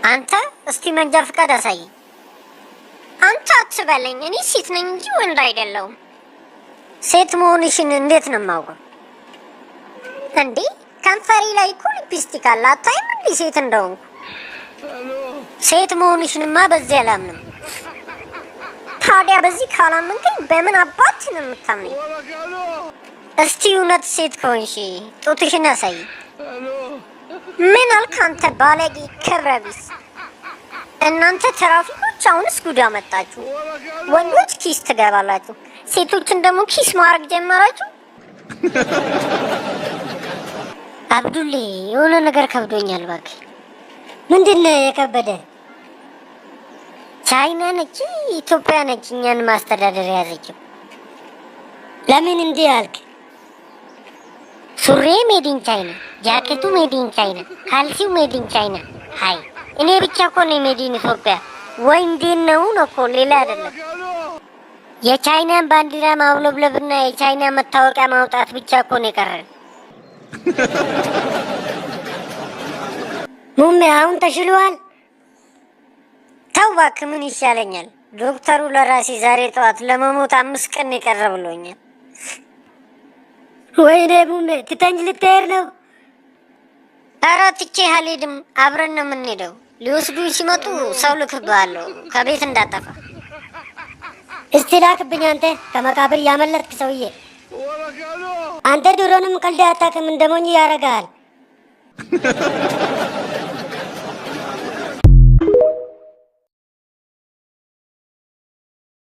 አንተ እስቲ መንጃ ፍቃድ አሳይ። አንተ አትበለኝ፣ እኔ ሴት ነኝ እንጂ ወንድ አይደለሁም። ሴት መሆንሽን እንዴት ነው የማውቀው? እንዴ ከንፈሬ ላይ እኮ ሊፕስቲክ አለ፣ አታይም እንዴ ሴት እንደሆንኩ? ሴት መሆንሽንማ በዚህ አላምንም። ታዲያ በዚህ ካላመንከኝ በምን አባት ነው የምታምነኝ? እስቲ እውነት ሴት ከሆንሽ ጡትሽን አሳይ። ምን አልክ አንተ ባለጌ ክብረ ቢስ! እናንተ ትራፊኮች አሁንስ ጉድ አመጣችሁ። ወንዶች ኪስ ትገባላችሁ፣ ሴቶችን ደግሞ ኪስ ማድረግ ጀመራችሁ። አብዱሌ የሆነ ነገር ከብዶኛል እባክህ። ምንድን ነው የከበደ? ቻይና ነች ኢትዮጵያ ነች እኛን ማስተዳደር ያዘችው። ለምን እንዲህ አልክ? ሱሬ ሜዲን ቻይና፣ ጃኬቱ ሜዲን ቻይና፣ ካልሲው ሜዲን ቻይና። ሀይ እኔ ብቻ እኮ ነው ሜዲን ኢትዮጵያ። ወይ እንዴት ነው እኮ ሌላ አይደለም። የቻይናን ባንዲራ ማውለብለብና የቻይና መታወቂያ ማውጣት ብቻ እኮ ነው የቀረን። ሙሜ አሁን ተሽሏል? ተው እባክህ፣ ምን ይሻለኛል? ዶክተሩ ለራሴ ዛሬ ጠዋት ለመሞት 5 ቀን የቀረ ብሎኛል። ወይኔ ሙሜ ትተኝ ልትሄድ ነው? ኧረ ትቼህ አልሄድም፣ አብረን ነው የምንሄደው። ሊወስዱኝ ሲመጡ ሰው ልክብሃለሁ፣ ከቤት እንዳጠፋ። እስቲ ላክብኝ አንተ ከመቃብር ያመለጥክ ሰውዬ። አንተ ድሮንም ቀልድ አታውቅም፣ እንደሞኝ ያረጋል።